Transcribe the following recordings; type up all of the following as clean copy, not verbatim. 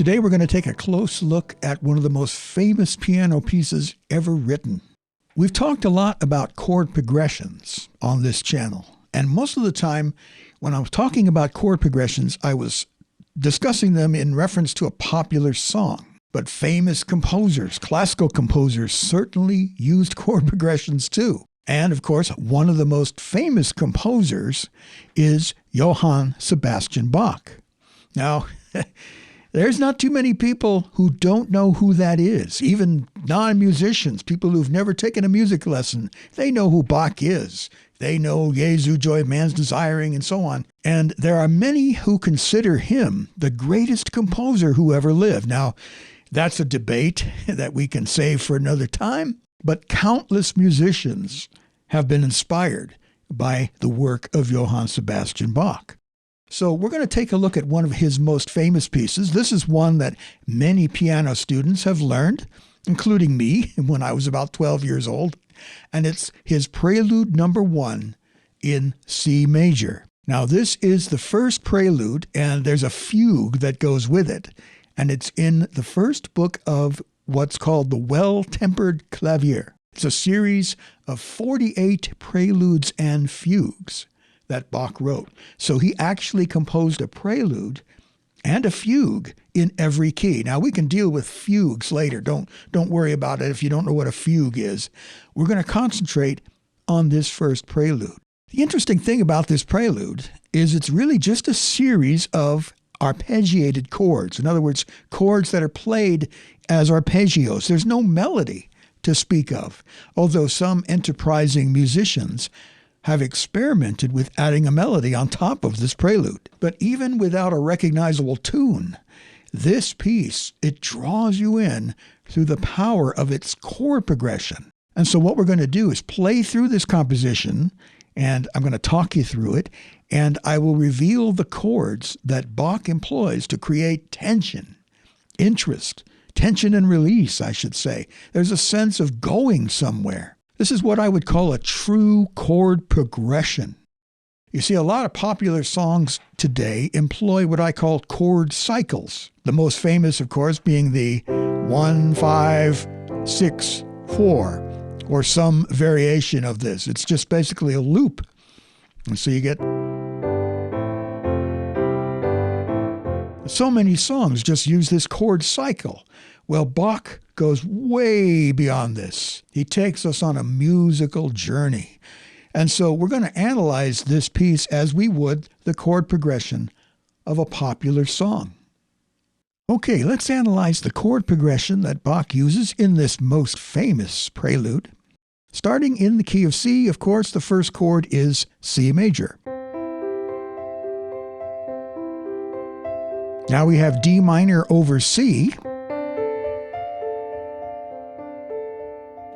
Today we're going to take a close look at one of the most famous piano pieces ever written. We've talked a lot about chord progressions on this channel, and most of the time when I was talking about chord progressions, I was discussing them in reference to a popular song. But famous composers, classical composers, certainly used chord progressions too. And of course, one of the most famous composers is Johann Sebastian Bach. Now, there's not too many people who don't know who that is. Even non-musicians, people who've never taken a music lesson, they know who Bach is. They know Jesu, Joy of Man's Desiring, and so on. And there are many who consider him the greatest composer who ever lived. Now, that's a debate that we can save for another time, but countless musicians have been inspired by the work of Johann Sebastian Bach. So we're going to take a look at one of his most famous pieces. This is one that many piano students have learned, including me when I was about 12 years old, and it's his Prelude number 1 in C major. Now, this is the first prelude, and there's a fugue that goes with it, and it's in the first book of what's called the Well-Tempered Clavier. It's a series of 48 preludes and fugues that Bach wrote. So he actually composed a prelude and a fugue in every key. Now, we can deal with fugues later. Don't worry about it if you don't know what a fugue is. We're going to concentrate on this first prelude. The interesting thing about this prelude is it's really just a series of arpeggiated chords. In other words, chords that are played as arpeggios. There's no melody to speak of, although some enterprising musicians have experimented with adding a melody on top of this prelude. But even without a recognizable tune, this piece, it draws you in through the power of its chord progression. And so what we're going to do is play through this composition, and I'm going to talk you through it, and I will reveal the chords that Bach employs to create tension, interest, tension and release, I should say. There's a sense of going somewhere. This is what I would call a true chord progression. You see, a lot of popular songs today employ what I call chord cycles. The most famous, of course, being the 1, 5, 6, 4, or some variation of this. It's just basically a loop. And so you get so many songs just use this chord cycle. Well, Bach goes way beyond this. He takes us on a musical journey. And so we're going to analyze this piece as we would the chord progression of a popular song. Okay, let's analyze the chord progression that Bach uses in this most famous prelude. Starting in the key of C, of course, the first chord is C major. Now we have D minor over C.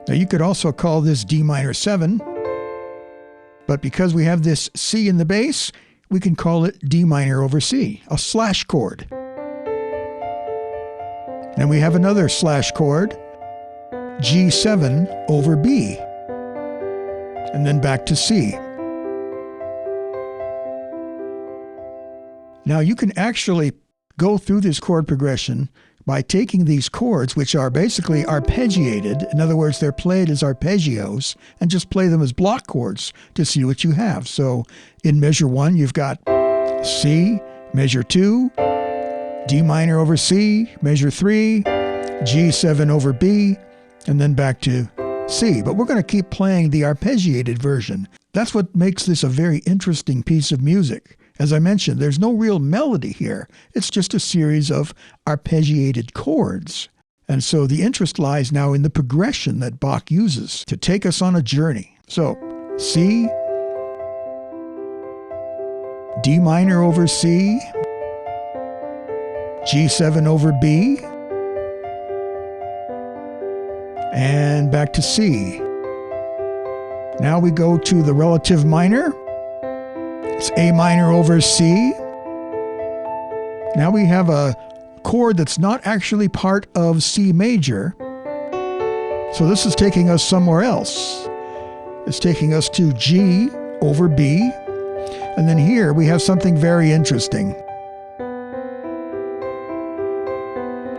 Now you could also call this D minor 7, but because we have this C in the bass, we can call it D minor over C, a slash chord. Then we have another slash chord, G7 over B, and then back to C. Now you can actually go through this chord progression by taking these chords, which are basically arpeggiated, in other words, they're played as arpeggios, and just play them as block chords to see what you have. So in measure 1, you've got C, measure 2, D minor over C, measure 3, G7 over B, and then back to C. But we're going to keep playing the arpeggiated version. That's what makes this a very interesting piece of music. As I mentioned, there's no real melody here. It's just a series of arpeggiated chords. And so the interest lies now in the progression that Bach uses to take us on a journey. So C, D minor over C, G7 over B, and back to C. Now we go to the relative minor. It's A minor over C. Now we have a chord that's not actually part of C major. So this is taking us somewhere else. It's taking us to G over B. And then here we have something very interesting.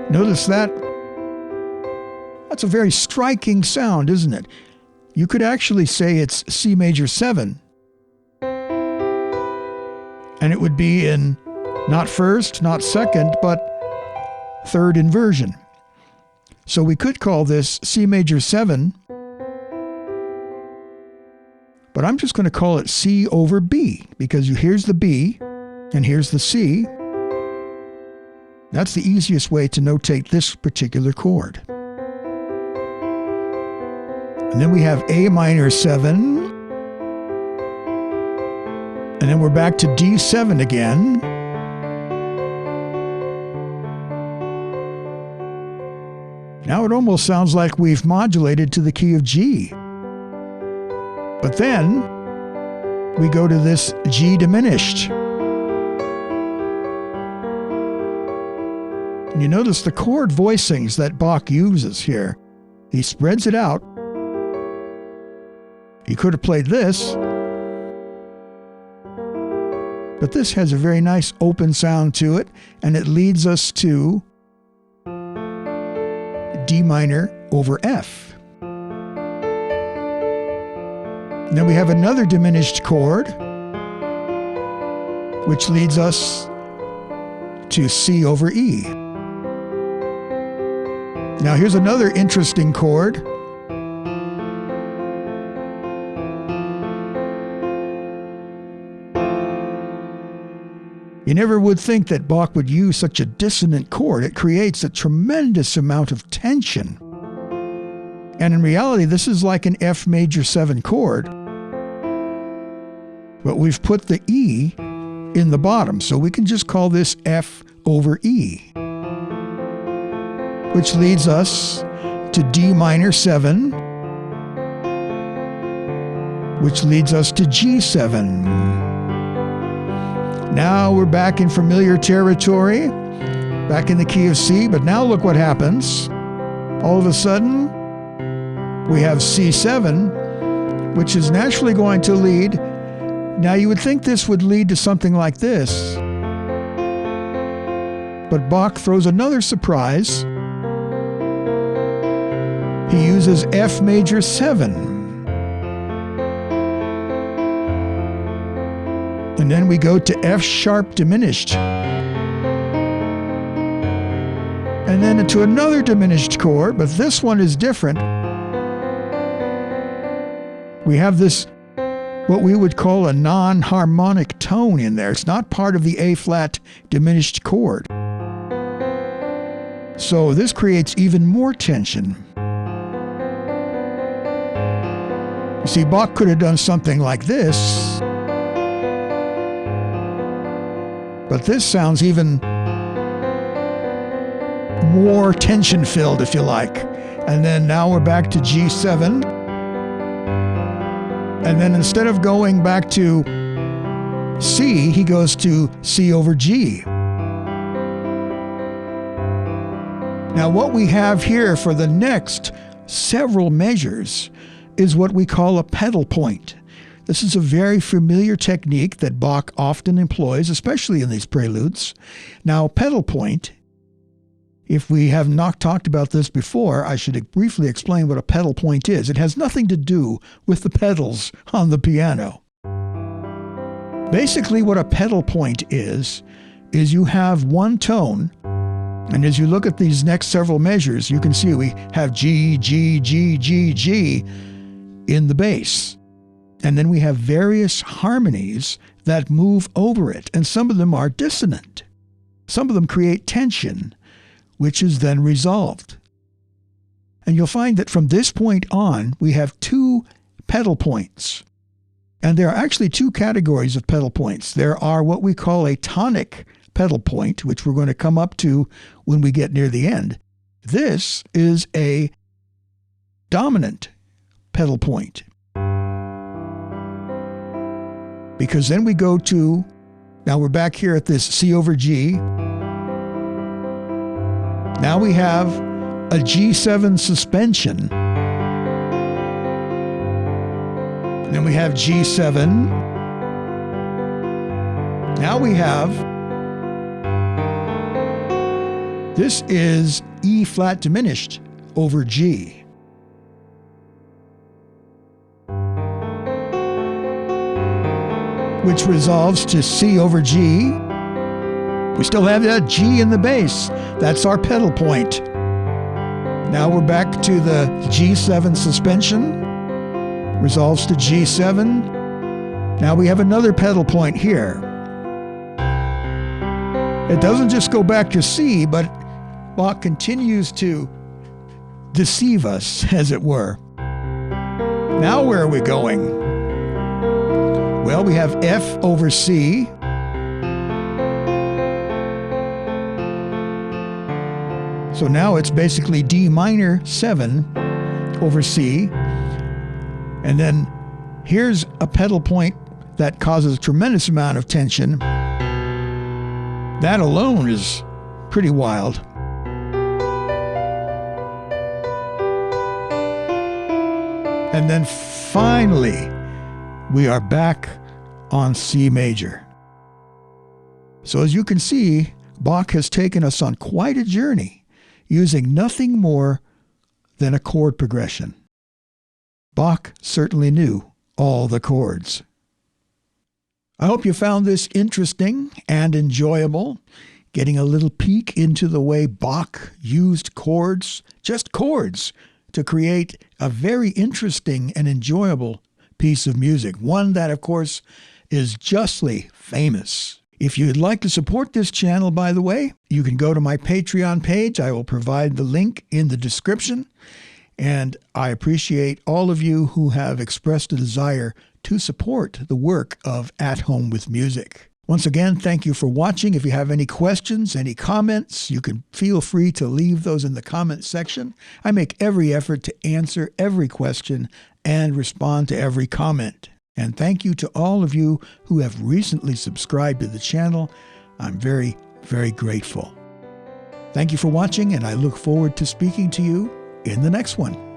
Notice that? That's a very striking sound, isn't it? You could actually say it's C major 7. And it would be in not first, not second, but third inversion. So we could call this C major 7, but I'm just going to call it C over B, because here's the B and here's the C. That's the easiest way to notate this particular chord. And then we have A minor 7, and then we're back to D7 again. Now it almost sounds like we've modulated to the key of G. But then we go to this G diminished. And you notice the chord voicings that Bach uses here. He spreads it out. He could have played this, but this has a very nice open sound to it, and it leads us to D minor over F. And then we have another diminished chord, which leads us to C over E. Now here's another interesting chord. You never would think that Bach would use such a dissonant chord. It creates a tremendous amount of tension. And in reality, this is like an F major 7 chord, but we've put the E in the bottom, so we can just call this F over E, which leads us to D minor 7, which leads us to G7. Now we're back in familiar territory, back in the key of C, but now look what happens. All of a sudden, we have C7, which is naturally going to lead. Now you would think this would lead to something like this, but Bach throws another surprise. He uses F major 7. And then we go to F sharp diminished. And then into another diminished chord, but this one is different. We have this, what we would call a non-harmonic tone in there. It's not part of the A flat diminished chord. So this creates even more tension. You see, Bach could have done something like this, but this sounds even more tension-filled, if you like. And then now we're back to G7. And then instead of going back to C, he goes to C over G. Now what we have here for the next several measures is what we call a pedal point. This is a very familiar technique that Bach often employs, especially in these preludes. Now, pedal point, if we have not talked about this before, I should briefly explain what a pedal point is. It has nothing to do with the pedals on the piano. Basically, what a pedal point is you have one tone, and as you look at these next several measures, you can see we have G, G, G, G, G in the bass. And then we have various harmonies that move over it, and some of them are dissonant. Some of them create tension, which is then resolved. And you'll find that from this point on, we have two pedal points. And there are actually two categories of pedal points. There are what we call a tonic pedal point, which we're going to come up to when we get near the end. This is a dominant pedal point. Because then we go to, now we're back here at this C over G. Now we have a G7 suspension. And then we have G7. Now we have This is E flat diminished over G. Which resolves to C over G. We still have that G in the bass. That's our pedal point. Now we're back to the G7 suspension. Resolves to G7. Now we have another pedal point here. It doesn't just go back to C, but Bach continues to deceive us, as it were. Now where are we going? Well, we have F over C. So now it's basically D minor 7 over C. And then here's a pedal point that causes a tremendous amount of tension. That alone is pretty wild. And then finally, we are back on C major. So as you can see, Bach has taken us on quite a journey, using nothing more than a chord progression. Bach certainly knew all the chords. I hope you found this interesting and enjoyable, getting a little peek into the way Bach used chords, just chords, to create a very interesting and enjoyable piece of music, one that, of course, is justly famous. If you'd like to support this channel, by the way, you can go to my Patreon page. I will provide the link in the description. And I appreciate all of you who have expressed a desire to support the work of At Home with Music. Once again, thank you for watching. If you have any questions, any comments, you can feel free to leave those in the comment section. I make every effort to answer every question and respond to every comment. And thank you to all of you who have recently subscribed to the channel. I'm very, very grateful. Thank you for watching, and I look forward to speaking to you in the next one.